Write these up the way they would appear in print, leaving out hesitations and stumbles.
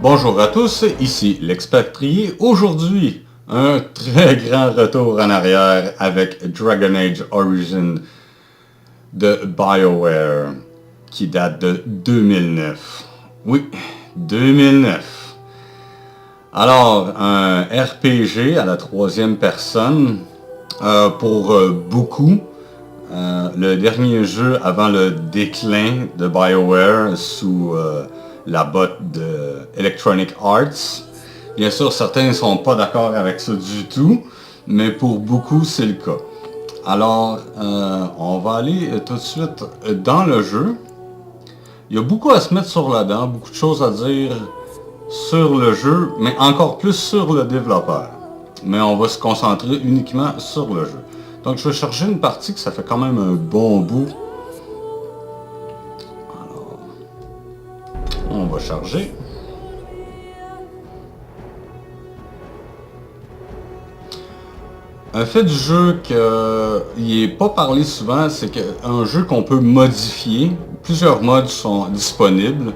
Bonjour à tous, ici l'expatrié. Aujourd'hui, un très grand retour en arrière avec Dragon Age Origins de BioWare qui date de 2009. Oui, 2009. Alors, un RPG à la troisième personne pour beaucoup. Le dernier jeu avant le déclin de BioWare sous la botte de Electronic Arts. Bien sûr, certains ne sont pas d'accord avec ça du tout, mais pour beaucoup, c'est le cas. Alors, on va aller tout de suite dans le jeu. Il y a beaucoup à se mettre sur la dent, beaucoup de choses à dire sur le jeu, mais encore plus sur le développeur. Mais on va se concentrer uniquement sur le jeu. Donc je vais charger une partie que ça fait quand même un bon bout. Alors, on va charger. Un fait du jeu qu'il n'est pas parlé souvent, c'est qu'un jeu qu'on peut modifier. Plusieurs modes sont disponibles.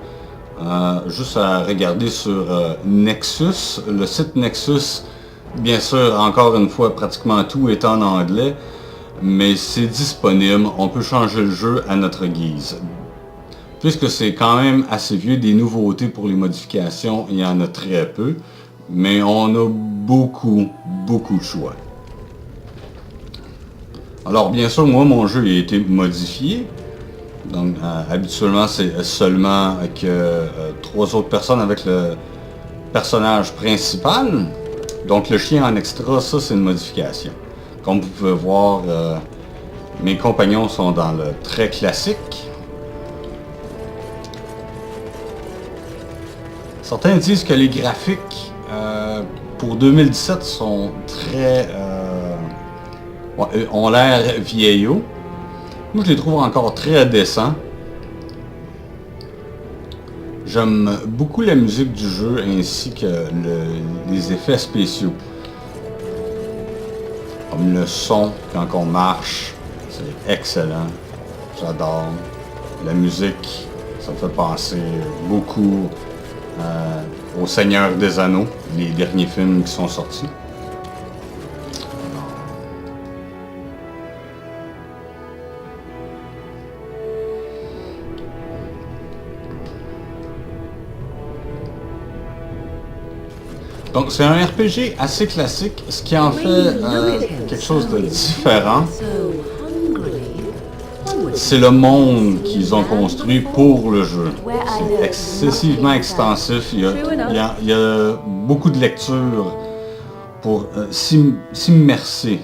Juste à regarder sur Nexus. Le site Nexus, bien sûr, encore une fois, pratiquement tout est en anglais. Mais c'est disponible, on peut changer le jeu à notre guise. Puisque c'est quand même assez vieux, des nouveautés pour les modifications, il y en a très peu. Mais on a beaucoup de choix. Alors bien sûr, moi mon jeu a été modifié. Donc habituellement c'est seulement que 3 autres personnes avec le personnage principal. Donc le chien en extra, ça c'est une modification. Comme vous pouvez voir, mes compagnons sont dans le très classique. Certains disent que les graphiques pour 2017 sont très... ont l'air vieillots. Moi je les trouve encore très décents. J'aime beaucoup la musique du jeu ainsi que les effets spéciaux. Comme le son quand on marche, c'est excellent. J'adore. La musique, ça me fait penser beaucoup au Seigneur des Anneaux, les derniers films qui sont sortis. Donc c'est un RPG assez classique, ce qui en fait quelque chose de différent. C'est le monde qu'ils ont construit pour le jeu. C'est excessivement extensif, il y a beaucoup de lecture pour s'immerser.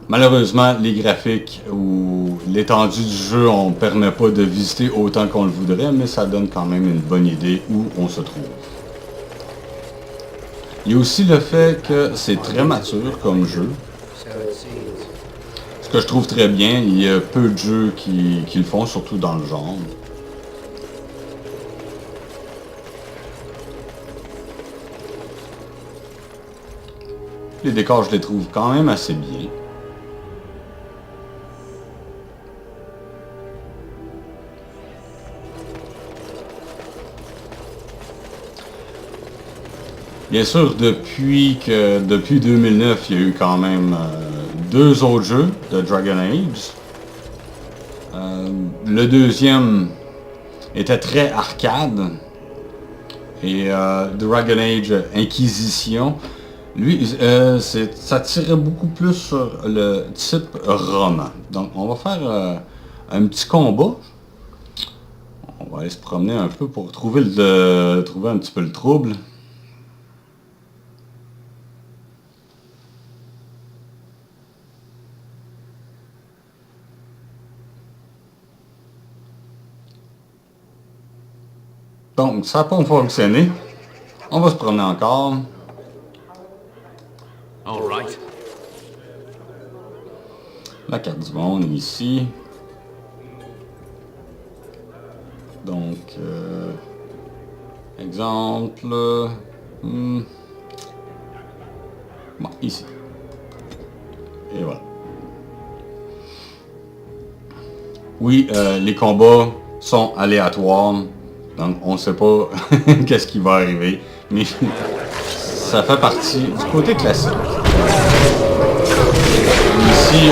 Malheureusement, les graphiques ou l'étendue du jeu, on ne permet pas de visiter autant qu'on le voudrait, mais ça donne quand même une bonne idée où on se trouve. Il y a aussi le fait que c'est très mature comme jeu. Ce que je trouve très bien, il y a peu de jeux qui le font, surtout dans le genre. Les décors, je les trouve quand même assez bien. Bien sûr, depuis 2009, il y a eu quand même 2 autres jeux de Dragon Age. Le deuxième était très arcade. Et Dragon Age Inquisition, lui, ça tirait beaucoup plus sur le type roman. Donc on va faire un petit combat. On va aller se promener un peu pour trouver un petit peu le trouble. Donc, ça n'a pas fonctionné. On va se promener encore. La carte du monde est ici. Donc, exemple... bon, ici. Et voilà. Oui, les combats sont aléatoires. Donc on ne sait pas qu'est-ce qui va arriver, mais ça fait partie du côté classique. Ici,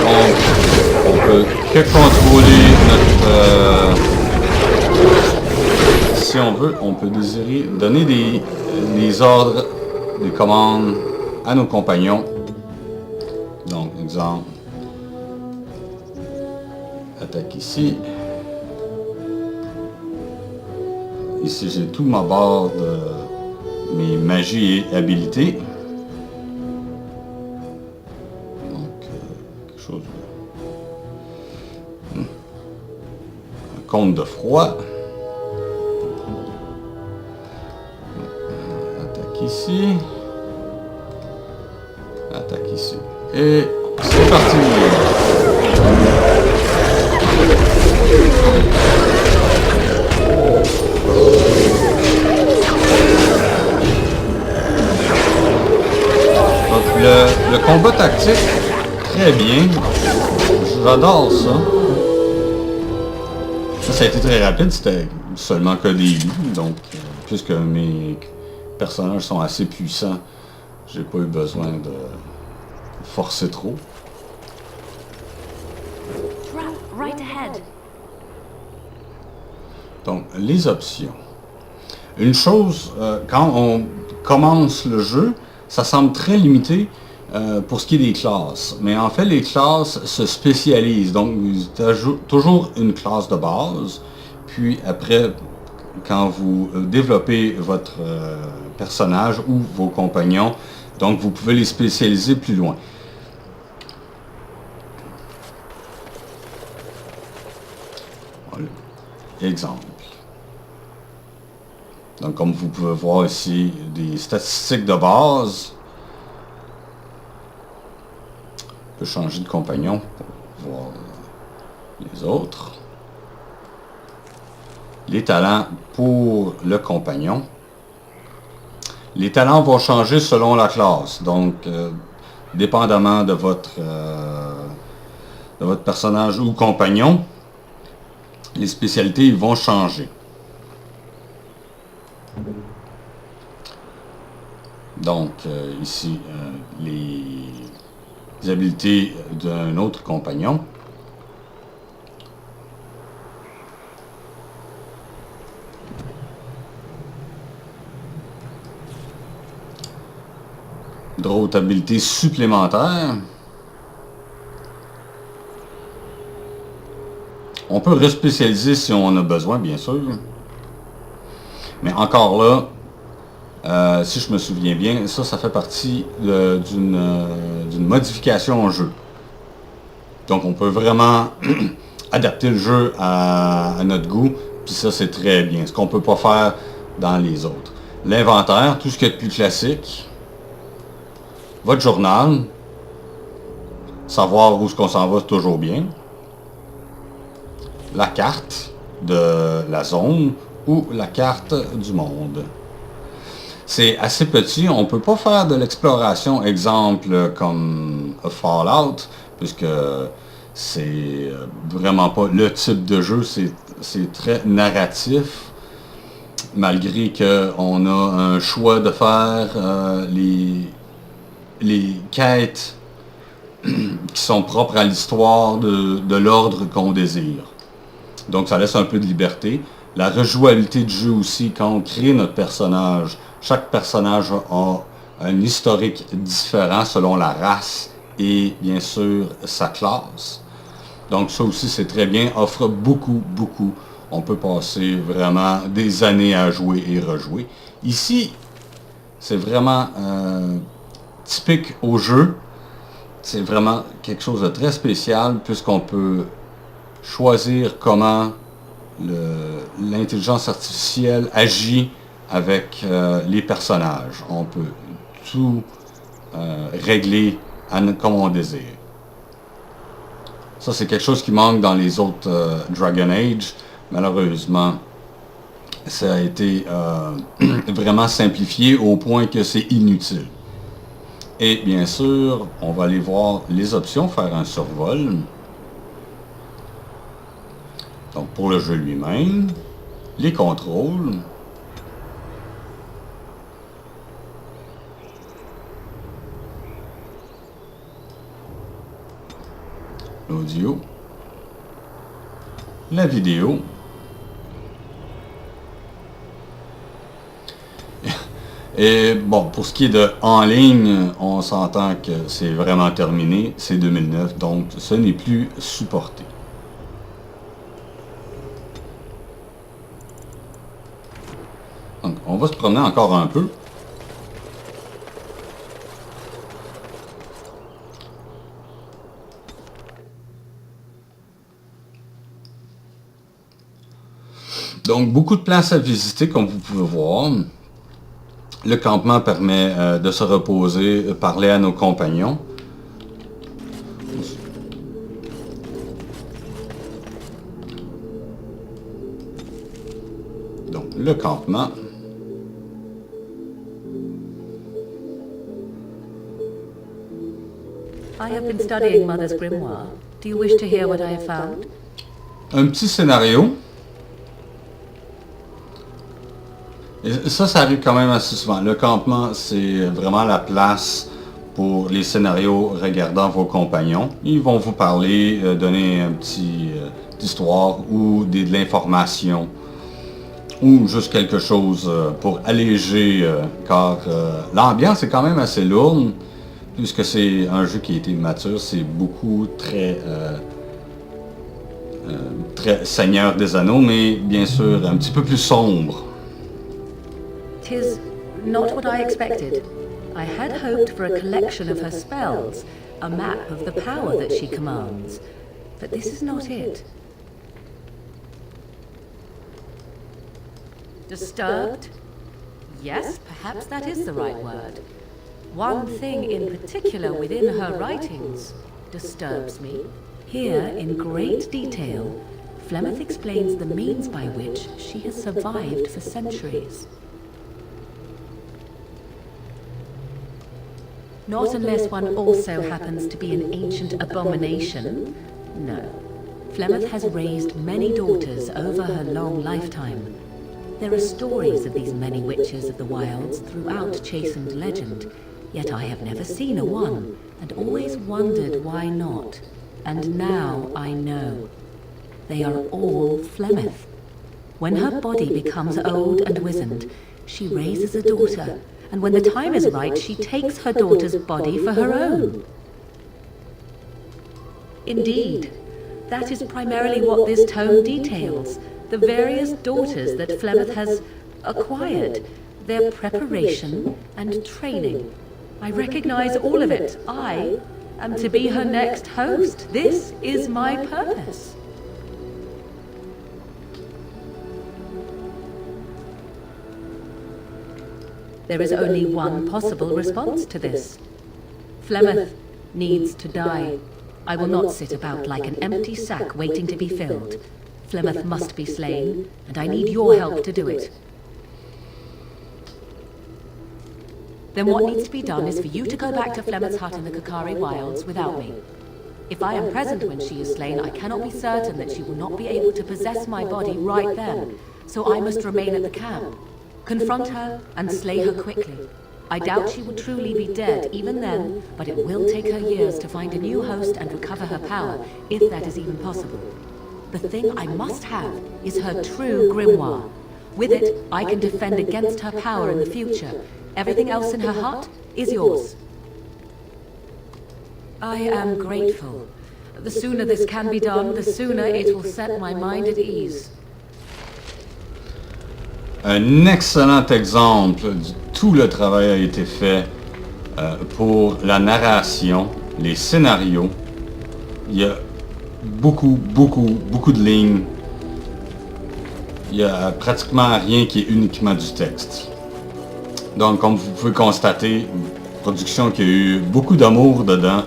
on peut que contrôler notre... si on veut, on peut désirer donner des ordres, des commandes à nos compagnons. Donc, exemple, attaque ici. Ici, j'ai tout ma barre de mes magies et habilités. Compte de froid. Attaque ici. Attaque ici. Et c'est parti. Donc le combat tactique, très bien. J'adore ça. Ça a été très rapide, c'était seulement que des vues, donc puisque mes personnages sont assez puissants, j'ai pas eu besoin de forcer trop. Donc, les options. Une chose, quand on commence le jeu, ça semble très limité pour ce qui est des classes. Mais en fait, les classes se spécialisent. Donc, vous avez toujours une classe de base. Puis après, quand vous développez votre personnage ou vos compagnons, donc vous pouvez les spécialiser plus loin. Voilà. Exemple. Donc, comme vous pouvez voir ici, des statistiques de base. On peut changer de compagnon pour voir les autres. Les talents pour le compagnon. Les talents vont changer selon la classe. Donc, dépendamment de votre personnage ou compagnon, les spécialités vont changer. Donc, ici, les habiletés d'un autre compagnon. D'autres habiletés supplémentaires. On peut respécialiser si on a besoin, bien sûr. Mais encore là, si je me souviens bien, ça fait partie d'une modification au jeu. Donc on peut vraiment adapter le jeu à notre goût, puis ça c'est très bien. Ce qu'on ne peut pas faire dans les autres. L'inventaire, tout ce qui est de plus classique. Votre journal, savoir où est-ce qu'on s'en va, c'est toujours bien. La carte de la zone ou la carte du monde. C'est assez petit, on ne peut pas faire de l'exploration, exemple comme Fallout, puisque c'est vraiment pas le type de jeu, c'est très narratif, malgré qu'on a un choix de faire les quêtes qui sont propres à l'histoire de l'ordre qu'on désire. Donc ça laisse un peu de liberté. La rejouabilité du jeu aussi, quand on crée notre personnage, chaque personnage a un historique différent selon la race et bien sûr sa classe. Donc ça aussi c'est très bien, offre beaucoup. On peut passer vraiment des années à jouer et rejouer. Ici, c'est vraiment typique au jeu. C'est vraiment quelque chose de très spécial puisqu'on peut choisir comment l'intelligence artificielle agit avec les personnages. On peut tout régler comme on désire. Ça, c'est quelque chose qui manque dans les autres Dragon Age. Malheureusement, ça a été vraiment simplifié au point que c'est inutile. Et bien sûr, on va aller voir les options, faire un survol. Donc pour le jeu lui-même, les contrôles. L'audio. La vidéo. Et bon, pour ce qui est de en ligne, on s'entend que c'est vraiment terminé. C'est 2009, donc ce n'est plus supporté. Donc, on va se promener encore un peu. Donc, beaucoup de places à visiter, comme vous pouvez voir. Le campement permet de se reposer, parler à nos compagnons. Donc, le campement. I have been studying Mother's grimoire. Do you wish to hear what I have found? Un petit scénario. Et ça arrive quand même assez souvent. Le campement, c'est vraiment la place pour les scénarios regardant vos compagnons. Ils vont vous parler, donner un petit histoire ou de l'information ou juste quelque chose pour alléger, car l'ambiance est quand même assez lourde, puisque c'est un jeu qui a été mature, c'est beaucoup très Seigneur des Anneaux, mais bien sûr un petit peu plus sombre. 'Tis not what I expected. I had hoped for a collection of her spells, a map of the power that she commands. But this is not it. Disturbed? Yes, perhaps that is the right word. One thing in particular within her writings disturbs me. Here, in great detail, Flemeth explains the means by which she has survived for centuries. Not unless one also happens to be an ancient abomination. No. Flemeth has raised many daughters over her long lifetime. There are stories of these many witches of the wilds throughout chastened legend, yet I have never seen a one, and always wondered why not. And now I know. They are all Flemeth. When her body becomes old and wizened, she raises a daughter, and when the time is right, she takes her daughter's body for her own. Indeed, that is primarily what this tome details, the various daughters that Flemeth has acquired, their preparation and training. I recognize all of it. I am to be her next host. This is my purpose. There is only one possible response to this. Flemeth needs to die. I will not sit about like an empty sack waiting to be filled. Flemeth must be slain, and I need your help to do it. Then what needs to be done is for you to go back to Flemeth's hut in the Kakari Wilds without me. If I am present when she is slain, I cannot be certain that she will not be able to possess my body right then, so I must remain at the camp. Confront her and slay her quickly. I doubt she will truly be dead even then, but it will take her years to find a new host and recover her power, if that is even possible. The thing I must have is her true grimoire. With it, I can defend against her power in the future. Everything else in her hut is yours. I am grateful. The sooner this can be done, the sooner it will set my mind at ease. Un excellent exemple de tout le travail a été fait pour la narration, les scénarios. Il y a beaucoup de lignes. Il y a pratiquement rien qui est uniquement du texte. Donc, comme vous pouvez constater, une production qui a eu beaucoup d'amour dedans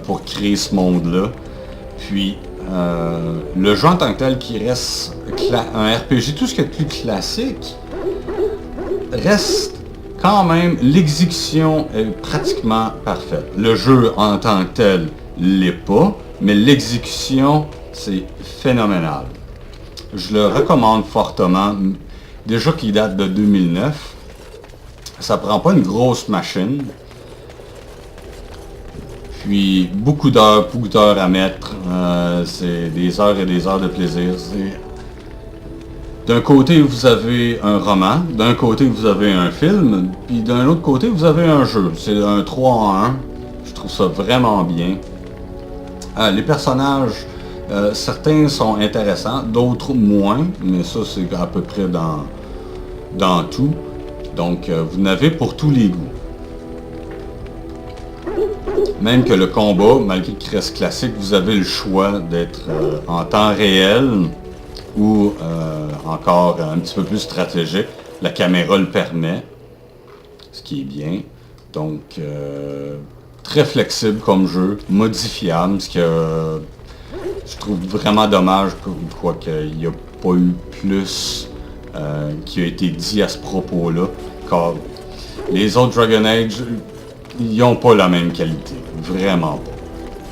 pour créer ce monde-là. Puis, le jeu en tant que tel qui reste un RPG, tout ce qui est plus classique, reste quand même, l'exécution est pratiquement parfaite. Le jeu en tant que tel l'est pas, mais l'exécution, c'est phénoménal. je le recommande fortement. Déjà qu'il date de 2009. Ça prend pas une grosse machine. Puis beaucoup d'heures à mettre. C'est des heures et des heures de plaisir. D'un côté, vous avez un roman, d'un côté, vous avez un film, puis d'un autre côté, vous avez un jeu. C'est un 3 en 1. Je trouve ça vraiment bien. Les personnages, certains sont intéressants, d'autres moins, mais ça, c'est à peu près dans tout. Donc, vous n'avez pour tous les goûts. Même que le combat, malgré qu'il reste classique, vous avez le choix d'être en temps réel ou encore un petit peu plus stratégique. La caméra le permet, ce qui est bien. Donc, très flexible comme jeu, modifiable, ce que je trouve vraiment dommage qu'il n'y a pas eu plus qui a été dit à ce propos-là, car les autres Dragon Age, ils n'ont pas la même qualité, vraiment pas.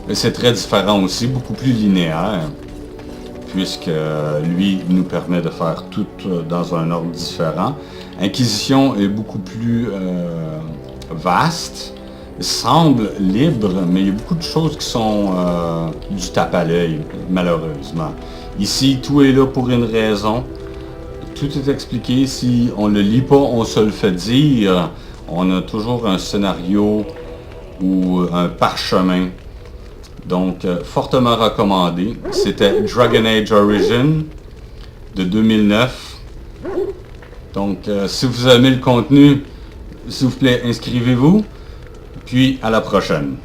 Mais c'est très différent aussi, beaucoup plus linéaire, puisque lui nous permet de faire tout dans un ordre différent. Inquisition est beaucoup plus vaste, semble libre, mais il y a beaucoup de choses qui sont du tape à l'œil, malheureusement. Ici, tout est là pour une raison. Tout est expliqué. Si on ne le lit pas, on se le fait dire. On a toujours un scénario ou un parchemin. Donc, fortement recommandé. C'était Dragon Age Origins de 2009. Donc, si vous aimez le contenu, s'il vous plaît, inscrivez-vous. Puis, à la prochaine.